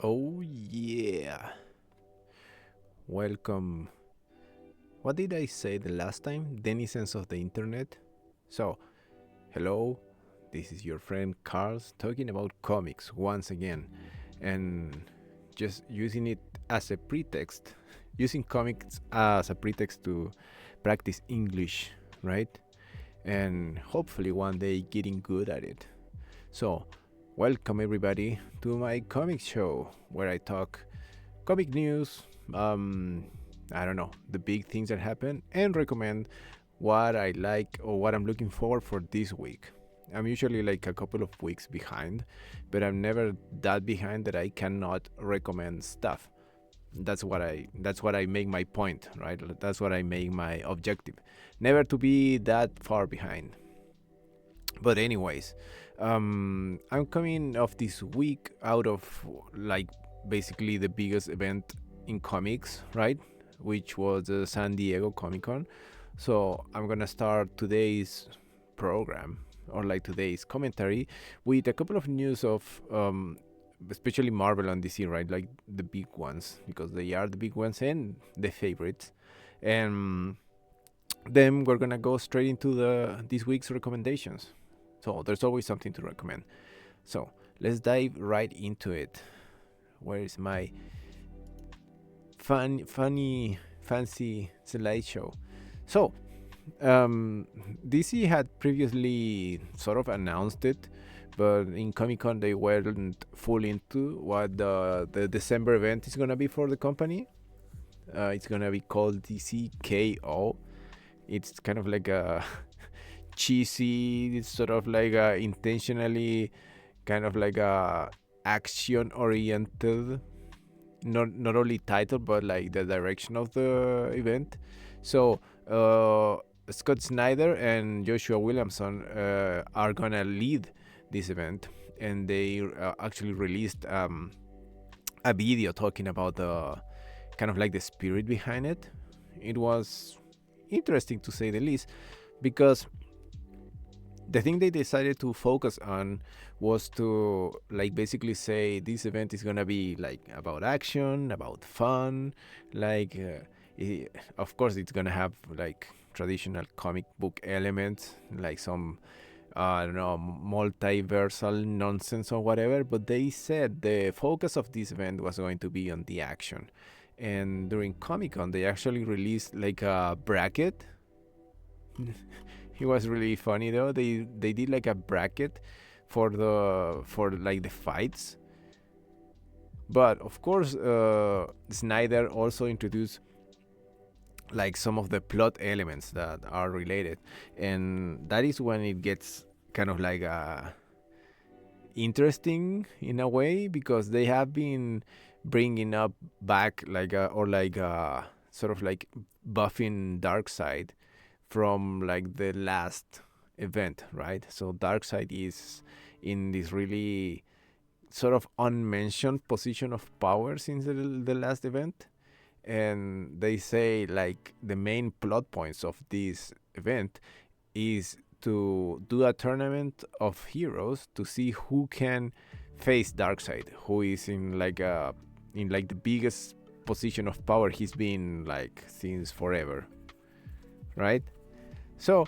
Oh yeah. Welcome. What did I say the last time? Denizens of the internet. So, hello. This is your friend Carlz talking about comics once again and just using it as a pretext. Using comics as a pretext to practice English, right? And hopefully one day getting good at it. So, welcome everybody to my comic show where I talk comic news, I don't know, the big things that happen, and recommend what I like or what I'm looking for this week. I'm usually like a couple of weeks behind, but I'm never that behind that I cannot recommend stuff. That's what I make my point, right? That's what I make my objective. Never to be that far behind. But anyways, I'm coming off this week out of like basically the biggest event in comics, right? Which was the San Diego Comic Con. So I'm gonna start today's program or like today's commentary with a couple of news of especially Marvel and DC, right? Like the big ones because they are the big ones and the favorites. And then we're gonna go straight into the this week's recommendations. So there's always something to recommend. So let's dive right into it. Where is my funny, fancy slideshow? So DC had previously sort of announced it, but in Comic Con they weren't full into what the December event is gonna be for the company. It's gonna be called DCKO. It's kind of like a cheesy, it's sort of like a intentionally kind of like a action oriented, not only title but like the direction of the event. So Scott Snyder and Joshua Williamson are gonna lead this event, and they actually released a video talking about the kind of like the spirit behind it. It was interesting to say the least, because the thing they decided to focus on was to like basically say this event is gonna be like about action, about fun, like of course it's gonna have like traditional comic book elements, like some I don't know, multiversal nonsense or whatever, but they said the focus of this event was going to be on the action. And during Comic Con they actually released like a bracket. It was really funny though. They did like a bracket for like the fights. But of course, Snyder also introduced like some of the plot elements that are related, and that is when it gets kind of like interesting in a way, because they have been bringing up back like or like sort of like buffing Darkseid from like the last event, right? So Darkseid is in this really sort of unmentioned position of power since the last event, and they say like the main plot points of this event is to do a tournament of heroes to see who can face Darkseid, who is in like the biggest position of power he's been like since forever, right? So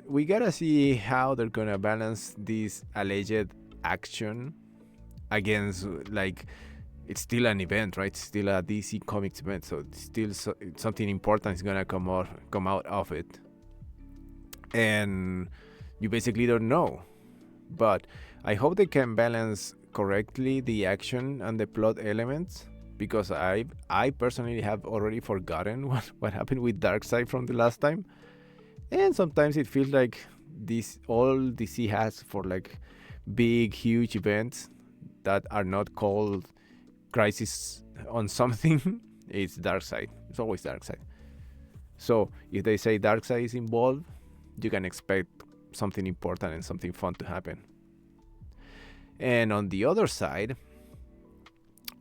we gotta see how they're gonna balance this alleged action against like it's still an event, right? It's still a DC Comics event, so it's still something important is gonna come out of it, and you basically don't know. But I hope they can balance correctly the action and the plot elements, because I personally have already forgotten what happened with Darkseid from the last time. And sometimes it feels like this all DC has for like big huge events that are not called Crisis on something. It's Darkseid. It's always Darkseid. So if they say Darkseid is involved, you can expect something important and something fun to happen. And on the other side,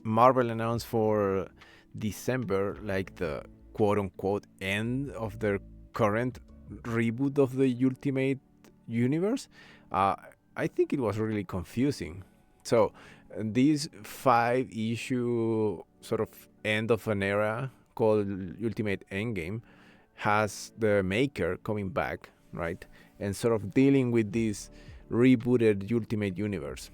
Marvel announced for December like the quote unquote end of their current reboot of the Ultimate Universe. I think it was really confusing, So this 5 issue sort of end of an era called Ultimate Endgame has the maker coming back, right, and sort of dealing with this rebooted Ultimate Universe.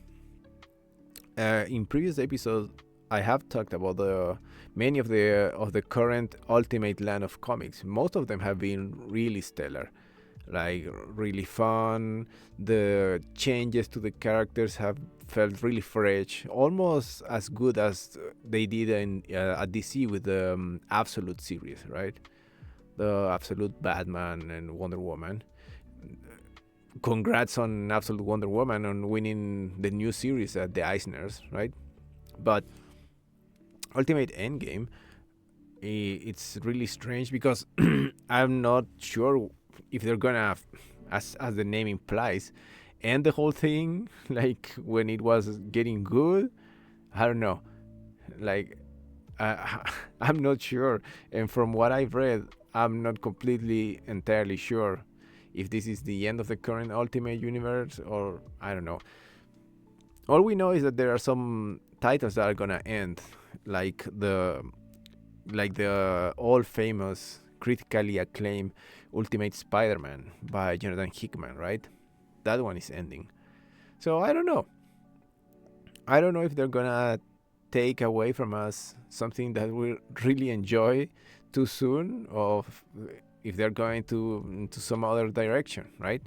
In previous episodes, I have talked about the many of the current Ultimate line of comics. Most of them have been really stellar, like really fun. The changes to the characters have felt really fresh, almost as good as they did in at DC with the Absolute series, right? The Absolute Batman and Wonder Woman. Congrats on Absolute Wonder Woman on winning the new series at the Eisners, right? But Ultimate Endgame, it's really strange because I'm not sure if they're gonna, as the name implies, end the whole thing like when it was getting good. I don't know. Like, I'm not sure. And from what I've read, I'm not completely entirely sure if this is the end of the current Ultimate Universe or I don't know. All we know is that there are some titles that are gonna end, like the all famous, critically acclaimed Ultimate Spider-Man by Jonathan Hickman, right? That one is ending. So I don't know. I don't know if they're gonna take away from us something that we really enjoy too soon, or if they're going to some other direction, right?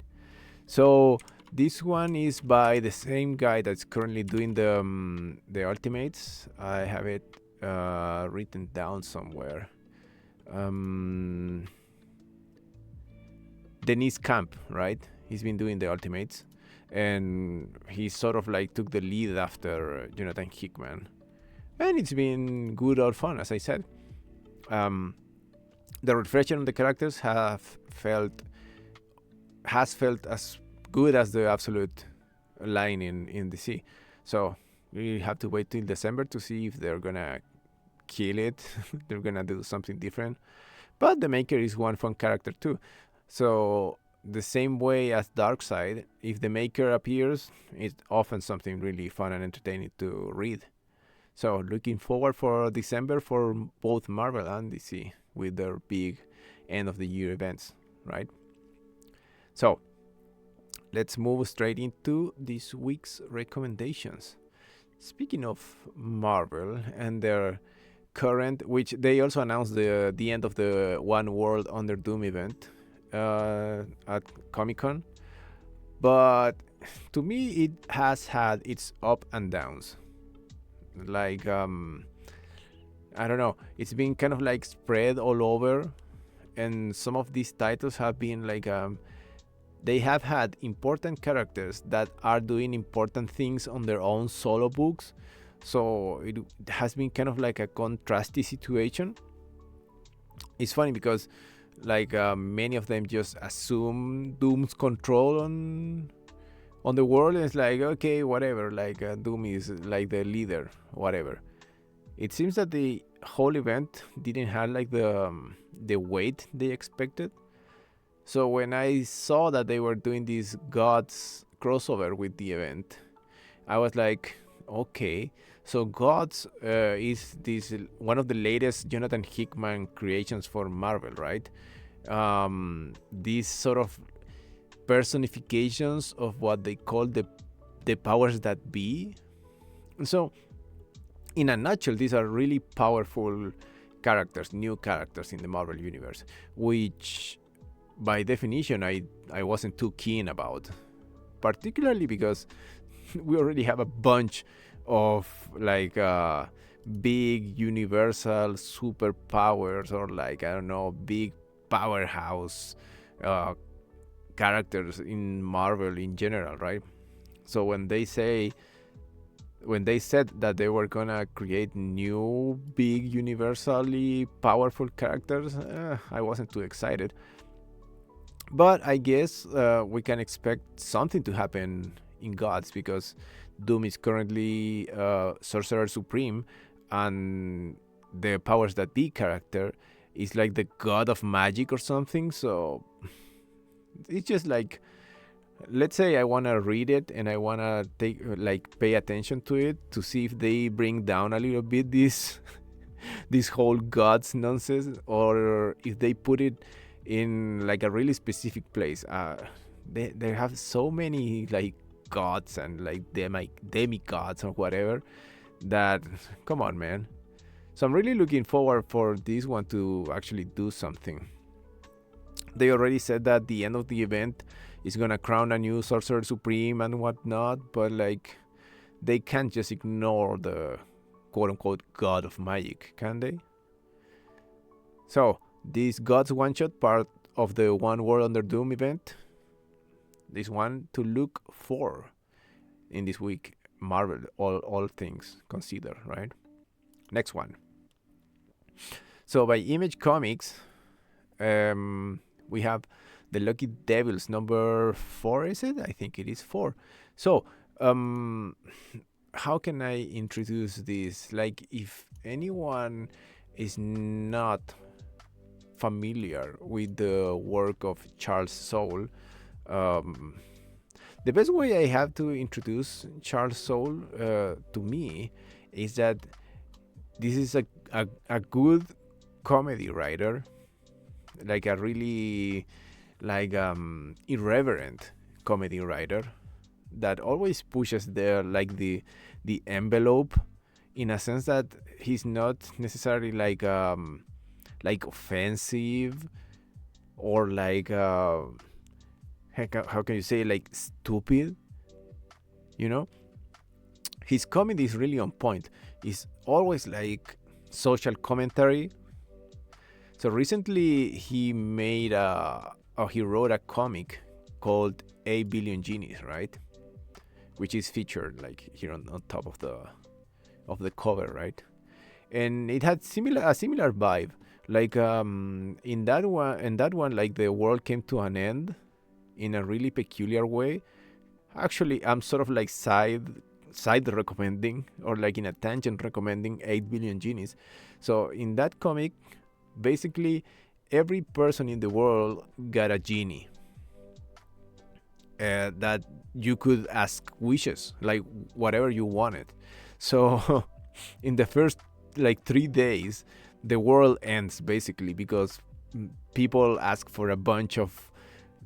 So this one is by the same guy that's currently doing the Ultimates. I have it written down somewhere. Denise Camp, right? He's been doing the Ultimates, and he sort of like took the lead after Jonathan Hickman, and it's been good or fun, as I said. The reflection on the characters has felt as good as the Absolute line in DC. So we have to wait till December to see if they're gonna kill it. They're gonna do something different. But the Maker is one fun character too. So the same way as Darkseid, if the Maker appears, it's often something really fun and entertaining to read. So looking forward for December for both Marvel and DC with their big end of the year events, right? So let's move straight into this week's recommendations. Speaking of Marvel and their current, which they also announced the end of the One World Under Doom event at Comic-Con, but to me it has had its up and downs. Like I don't know, it's been kind of like spread all over, and some of these titles have been like they have had important characters that are doing important things on their own solo books, so it has been kind of like a contrasty situation. It's funny because like many of them just assume Doom's control on the world, and it's like, okay, whatever, like Doom is like the leader, whatever. It seems that the whole event didn't have like the weight they expected. So when I saw that they were doing this Gods crossover with the event, I was like, okay, so Gods is this one of the latest Jonathan Hickman creations for Marvel, right? These sort of personifications of what they call the powers that be. So in a nutshell, these are really powerful characters, new characters in the Marvel universe, which by definition I wasn't too keen about, particularly because we already have a bunch of like big universal superpowers, or like, I don't know, big powerhouse characters in Marvel in general, right? So when they said that they were gonna create new big universally powerful characters, I wasn't too excited. But I guess we can expect something to happen in Gods, because Doom is currently Sorcerer Supreme, and the powers that be character is like the god of magic or something. So it's just like let's say I want to read it and I want to pay attention to it to see if they bring down a little bit this this whole gods nonsense, or if they put it in like a really specific place. They have so many like gods and like demigods or whatever that, come on, man. So I'm really looking forward for this one to actually do something. They already said that the end of the event is gonna crown a new sorcerer supreme and whatnot, but like they can't just ignore the quote-unquote god of magic, can they? So this god's one-shot, part of the One World Under Doom event, this one to look for in this week. Marvel, all things considered, right? Next one. So by Image Comics, we have the Lucky Devils number 4, is it? I think it is 4. So how can I introduce this? Like, if anyone is not familiar with the work of Carlz Soule, the best way I have to introduce Carlz Soule to me is that this is a good comedy writer, like a really like irreverent comedy writer that always pushes the envelope, in a sense that he's not necessarily like offensive or like how can you say, like stupid, you know. His comedy is really on point. It's always like social commentary. So recently he wrote a comic called 8 Billion Genies, right? Which is featured like here on top of the cover, right? And it had a similar vibe. Like in that one, like the world came to an end in a really peculiar way. Actually, I'm sort of like side recommending, or like in a tangent recommending 8 Billion Genies. So in that comic, basically every person in the world got a genie that you could ask wishes, like whatever you wanted. So in the first like 3 days, the world ends basically because people ask for a bunch of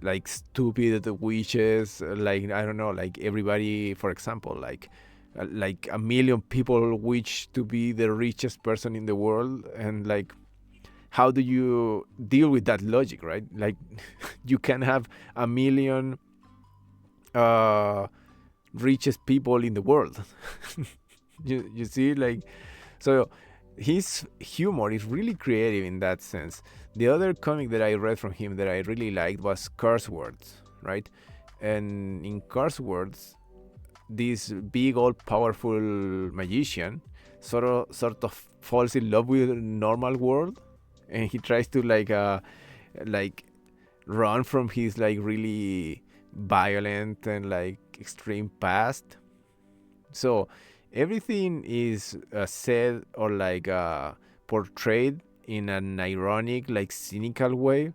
like stupid wishes. Like, I don't know, like everybody, for example, like a million people wish to be the richest person in the world, and like, how do you deal with that logic, right? Like you can have a million richest people in the world. you see, like, so his humor is really creative in that sense. The other comic that I read from him that I really liked was Curse Words, right? And in Curse Words, this big old powerful magician sort of falls in love with the normal world, and he tries to like run from his like really violent and like extreme past. So everything is said or like portrayed in an ironic, like cynical way.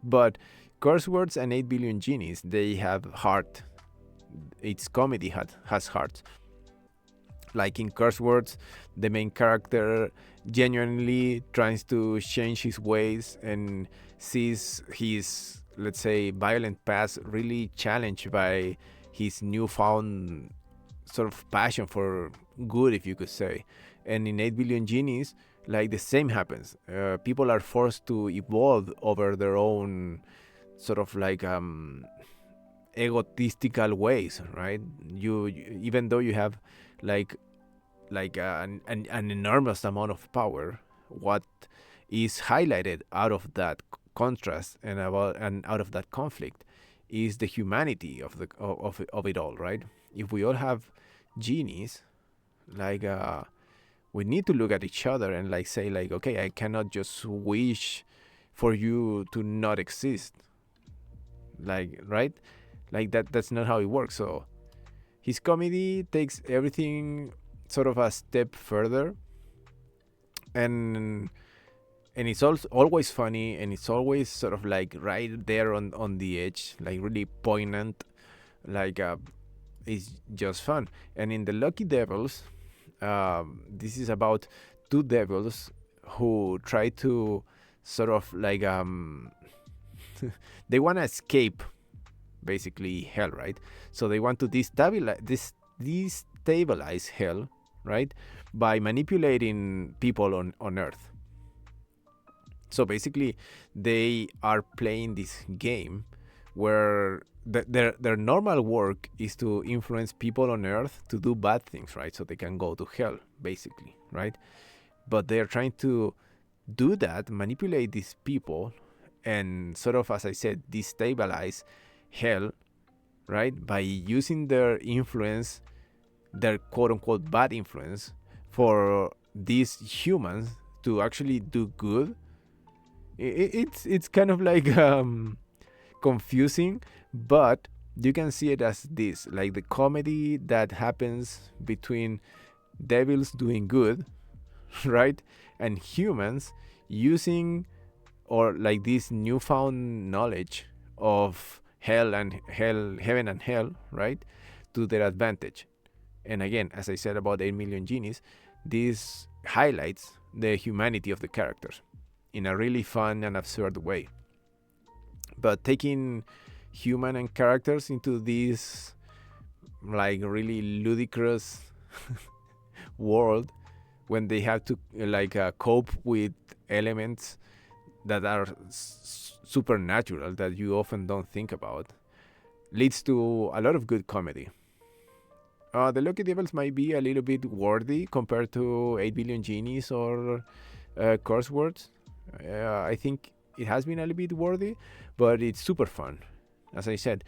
But Curse Words and 8 Billion Genies, they have heart. Its comedy has heart. Like in Curse Words, the main character genuinely tries to change his ways and sees his, let's say, violent past really challenged by his newfound sort of passion for good, if you could say. And in 8 Billion Genies, like the same happens. People are forced to evolve over their own sort of like egotistical ways, right? You even though you have like an enormous amount of power, what is highlighted out of that contrast and out of that conflict is the humanity of it all, right? If we all have genies, like we need to look at each other and like say like, okay, I cannot just wish for you to not exist, like, right? Like that's not how it works. So his comedy takes everything sort of a step further, and it's also always funny, and it's always sort of like right there on the edge, like really poignant. Like it's just fun. And in the Lucky Devils, this is about two devils who try to sort of like they want to escape basically hell, right? So they want to destabilize hell, right, by manipulating people on Earth. So basically, they are playing this game where their normal work is to influence people on Earth to do bad things, right? So they can go to hell, basically, right? But they're trying to do that, manipulate these people, and sort of, as I said, destabilize hell, right? By using their influence, their quote unquote bad influence, for these humans to actually do good. It's kind of like confusing, but you can see it as this, like the comedy that happens between devils doing good, right, and humans using, or like this newfound knowledge of heaven and hell, right, to their advantage. And again, as I said about 8 million genies, this highlights the humanity of the characters in a really fun and absurd way. But taking human and characters into this like really ludicrous world, when they have to like cope with elements that are supernatural that you often don't think about, leads to a lot of good comedy. The Lucky Devils might be a little bit wordy compared to 8 Billion Genies or Curse Words. I think it has been a little bit wordy, but it's super fun. As I said,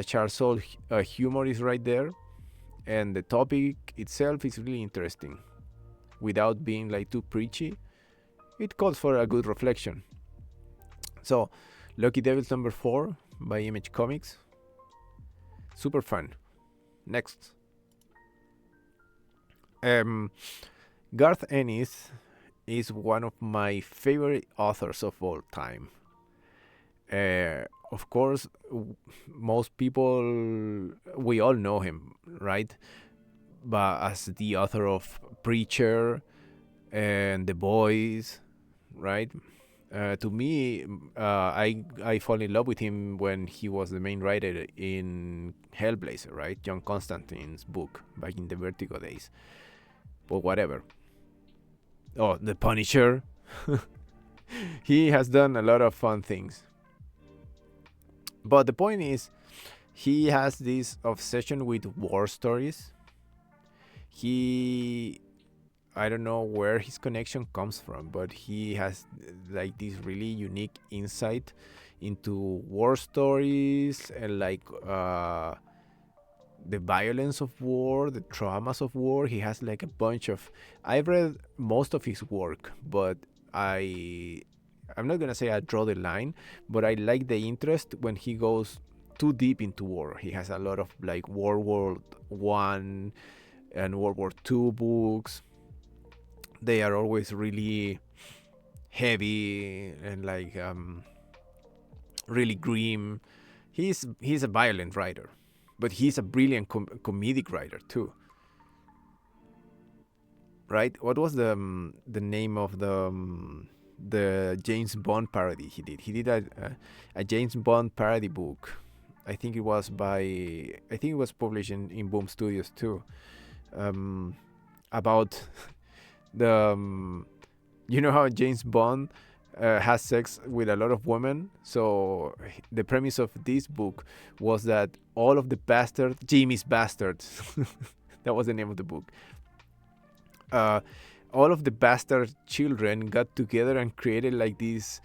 Charles' humor is right there, and the topic itself is really interesting. Without being like too preachy, it calls for a good reflection. So, Lucky Devils number 4 by Image Comics. Super fun. Next. Garth Ennis is one of my favorite authors of all time. Of course, most people, we all know him, right? But as the author of Preacher and The Boys, right? To me, I fall in love with him when he was the main writer in Hellblazer, right? John Constantine's book back in the Vertigo days. But whatever. Oh, The Punisher. He has done a lot of fun things. But the point is, he has this obsession with war stories. I don't know where his connection comes from, but he has like this really unique insight into war stories and like the violence of war, the traumas of war. He has like a bunch of. I've read most of his work, but I'm not gonna say I draw the line, but I like the interest when he goes too deep into war. He has a lot of like World War One and World War Two books. They are always really heavy and like really grim. He's a violent writer, but he's a brilliant comedic writer too. Right? What was the name of the James Bond parody he did? He did a James Bond parody book. I think it was published in Boom Studios too. About the you know how James Bond has sex with a lot of women. So the premise of this book was that all of the bastards, Jimmy's bastards, that was the name of the book. All of the bastard children got together and created like this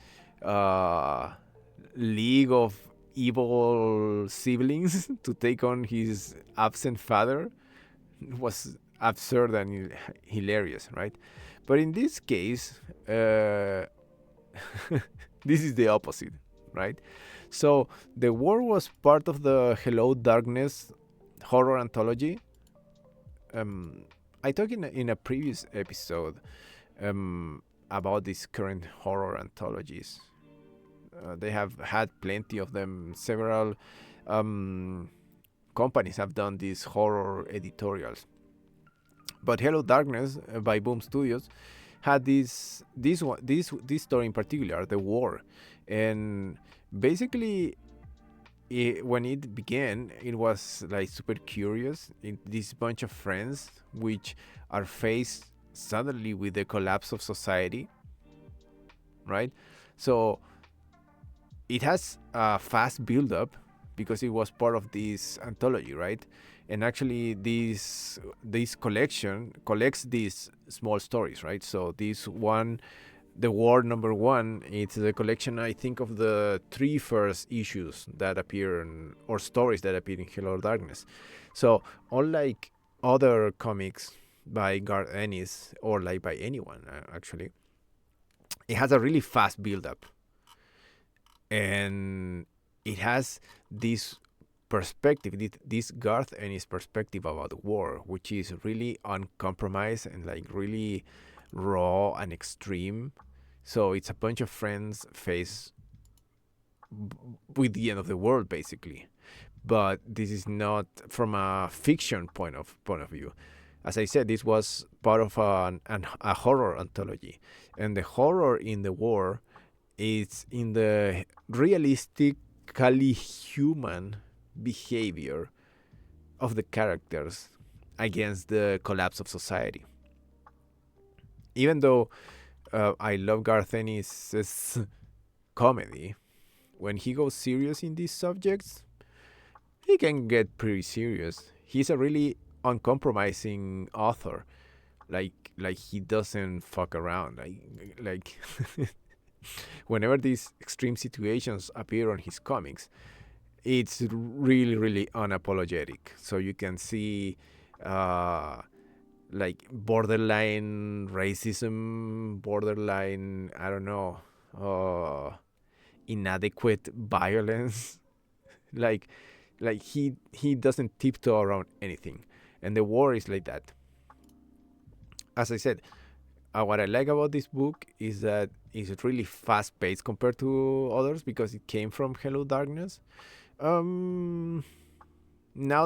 league of evil siblings to take on his absent father. It was absurd and hilarious, right? But in this case, this is the opposite, right? So the war was part of the Hello Darkness horror anthology. I talked in a previous episode about these current horror anthologies. They have had plenty of them, several companies have done these horror editorials. But Hello Darkness by Boom Studios had this story in particular, the war, and basically when it began, it was like super curious. This bunch of friends which are faced suddenly with the collapse of society, right? So it has a fast build up because it was part of this anthology, right? And actually this collection collects these small stories, right? So this one, the war number 1, it's the collection, I think, of the 3 first issues that appear or stories that appear in Hello Darkness. So unlike other comics by Garth Ennis or like by anyone actually, it has a really fast build up, and it has this perspective, this Garth Ennis perspective about the war, which is really uncompromised and like really raw and extreme. So it's a bunch of friends faced with the end of the world, basically. But this is not from a fiction point of view. As I said, this was part of a horror anthology, and the horror in the war is in the realistically human behavior of the characters against the collapse of society. Even though I love Garth Ennis' comedy, when he goes serious in these subjects, he can get pretty serious. He's a really uncompromising author. Like he doesn't fuck around. Like whenever these extreme situations appear on his comics, it's really, really unapologetic. So you can see like borderline racism, borderline, I don't know, inadequate violence. like he doesn't tiptoe around anything, and the war is like that. As I said, what I like about this book is that it's really fast paced compared to others because it came from Hello Darkness. Now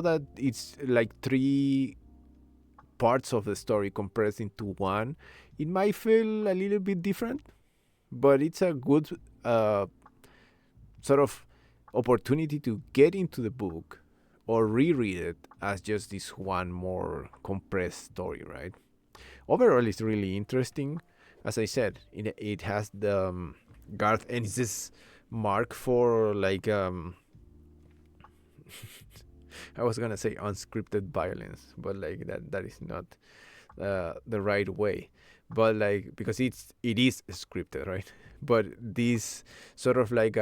that it's like 3 parts of the story compressed into one, it might feel a little bit different, but it's a good sort of opportunity to get into the book or reread it as just this one more compressed story, right? Overall, it's really interesting. As I said, it has the Garth Ennis' mark for like I was gonna say unscripted violence, but like that is not the right way. But like because it is scripted, right? But this sort of like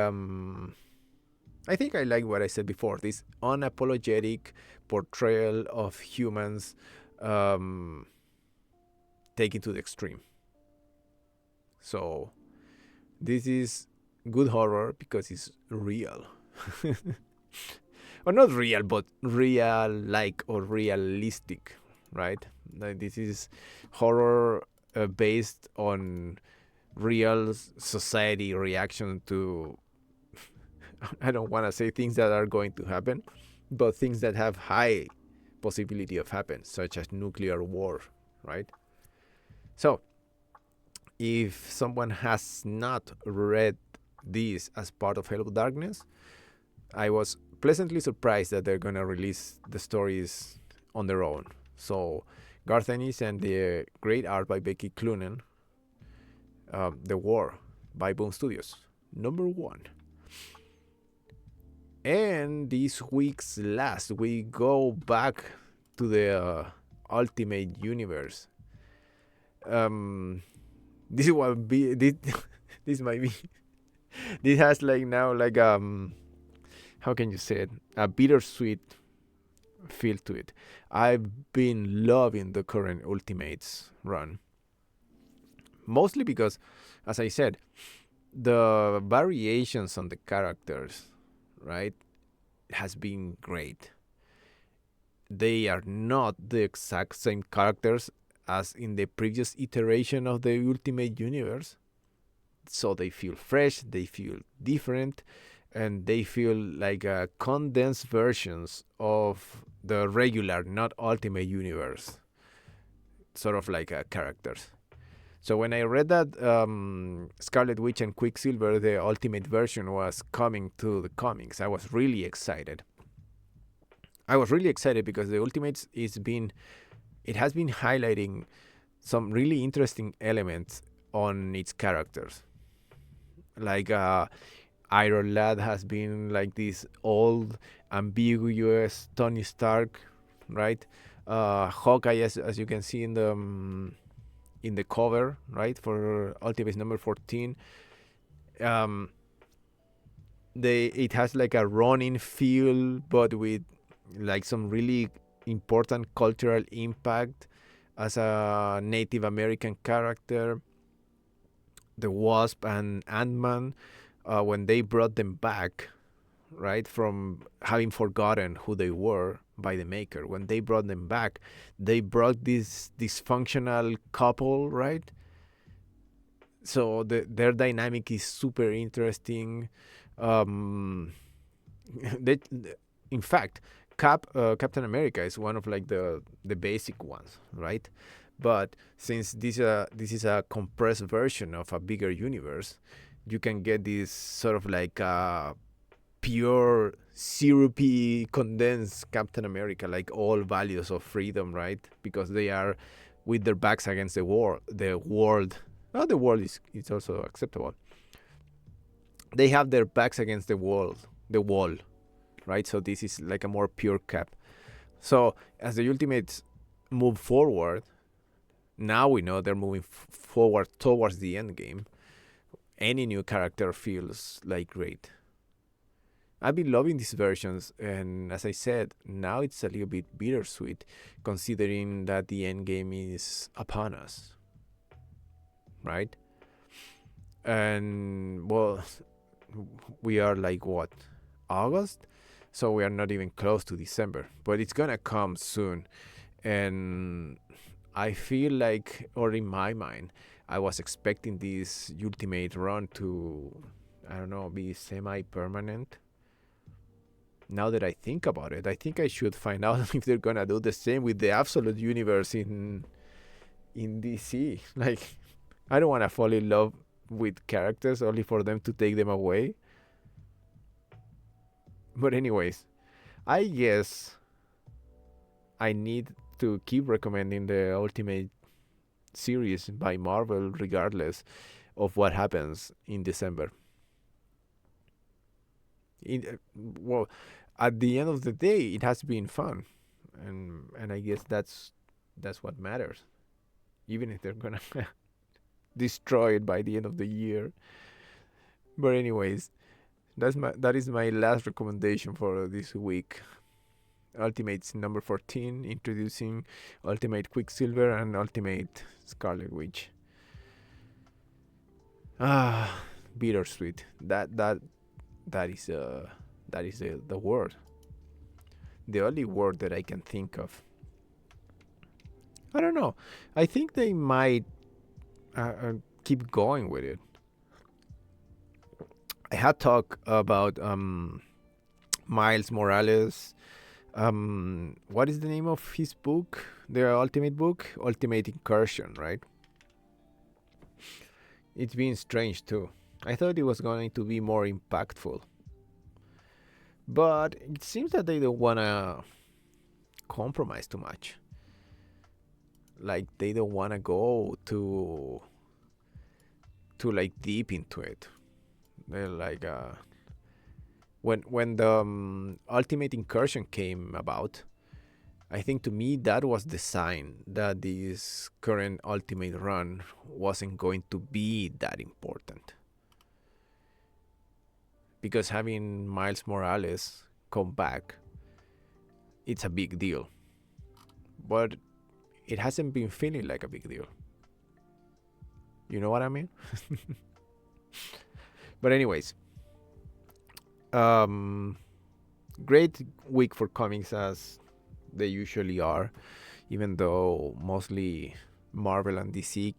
I think I like what I said before. This unapologetic portrayal of humans taken to the extreme. So this is good horror because it's real. Or not real, but real like or realistic, right? Like this is horror based on real society reaction to I don't want to say things that are going to happen, but things that have high possibility of happen, such as nuclear war, right? So if someone has not read this as part of Hello Darkness, I was pleasantly surprised that they're gonna release the stories on their own. So Garth Ennis and the great art by Becky Cloonan, The War by Boom Studios, number 1. And this week's last, we go back to the Ultimate Universe. This is what be this might be. This has like now like how can you say it? A bittersweet feel to it. I've been loving the current Ultimates run. Mostly because, as I said, the variations on the characters, right, has been great. They are not the exact same characters as in the previous iteration of the Ultimate Universe. So they feel fresh, they feel different, and they feel like condensed versions of the regular, not Ultimate Universe, sort of like characters. So when I read that Scarlet Witch and Quicksilver, the Ultimate version, was coming to the comics, I was really excited. I was really excited because the Ultimates it has been highlighting some really interesting elements on its characters. Like Iron Lad has been like this old, ambiguous Tony Stark, right? Hawkeye, as you can see in the cover, right, for Ultimates number 14, it has like a running feel, but with like some really important cultural impact as a Native American character. The Wasp and Ant-Man, when they brought them back, right, from having forgotten who they were by the maker, when they brought them back, they brought this dysfunctional couple, right? So their dynamic is super interesting. Um, they, in fact, Captain America is one of like the basic ones, right? But since this is a compressed version of a bigger universe, you can get this sort of like pure syrupy condensed Captain America, like all values of freedom, right? Because they are with their backs against the war, the world. Well, the world is also acceptable. They have their backs against the wall, right? So this is like a more pure Cap. So as the Ultimates move forward, now we know they're moving forward towards the end game. Any new character feels like great. I've been loving these versions, and as I said, now it's a little bit bittersweet, considering that the end game is upon us, right? And well, we are like what, August? So we are not even close to December, but it's gonna come soon, and I feel like, or in my mind, I was expecting this Ultimate run to, I don't know, be semi-permanent. Now that I think about it, I think I should find out if they're gonna do the same with the Absolute Universe in DC. Like, I don't want to fall in love with characters only for them to take them away. But anyways, I guess I need to keep recommending the Ultimate series by Marvel regardless of what happens in December. Well, at the end of the day, it has been fun, and I guess that's what matters. Even if they're gonna destroy it by the end of the year. But anyways, that is my last recommendation for this week. Ultimates number 14, introducing Ultimate Quicksilver and Ultimate Scarlet Witch. Ah, bittersweet. That is the word. The only word that I can think of. I don't know. I think they might keep going with it. I had talked about Miles Morales. What is the name of his book? The ultimate book, Ultimate Incursion, right? It's been strange too. I thought it was going to be more impactful, but it seems that they don't wanna compromise too much. Like they don't wanna go too like deep into it. They're like when the Ultimate Incursion came about, I think to me that was the sign that this current Ultimate run wasn't going to be that important. Because having Miles Morales come back, it's a big deal. But it hasn't been feeling like a big deal. You know what I mean? But anyways, great week for comics as they usually are, even though mostly Marvel and DC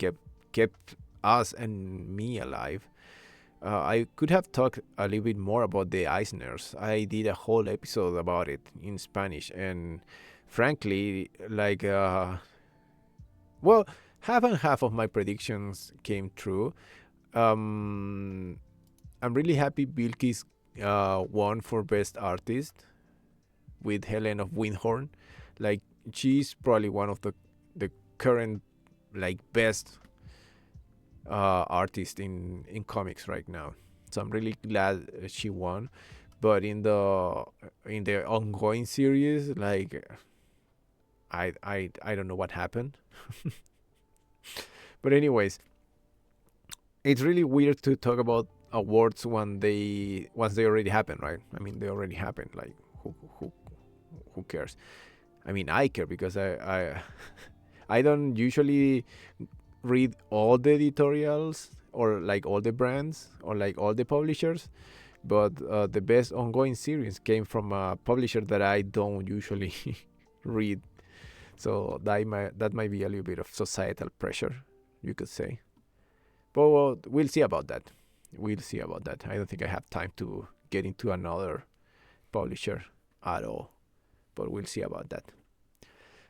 kept us and me alive. I could have talked a little bit more about the Eisners. I did a whole episode about it in Spanish, and frankly, like, well, half and half of my predictions came true. Um, I'm really happy Bilkis won for Best Artist with Helen of Windhorn. Like, she's probably one of the current, like, best artist in comics right now. So I'm really glad she won. But in the ongoing series, like, I don't know what happened. But anyways, it's really weird to talk about awards when once they already happened, right? I mean, they already happened. Like, who cares? I mean, I care because I I don't usually read all the editorials or like all the brands or like all the publishers, but the best ongoing series came from a publisher that I don't usually read. So that might be a little bit of societal pressure, you could say. But well, we'll see about that. We'll see about that. I don't think I have time to get into another publisher at all, but we'll see about that.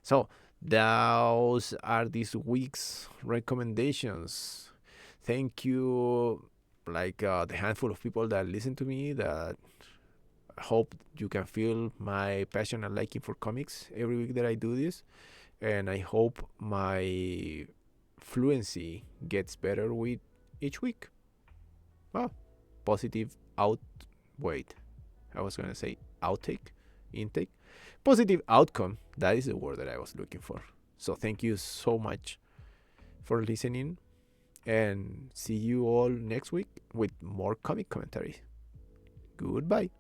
So those are this week's recommendations. Thank you, like, the handful of people that listen to me. That hope you can feel my passion and liking for comics every week that I do this, and I hope my fluency gets better with each week. Well, positive out. Wait, I was gonna say outtake, intake, positive outcome. That is the word that I was looking for. So thank you so much for listening, and see you all next week with more comic commentary. Goodbye.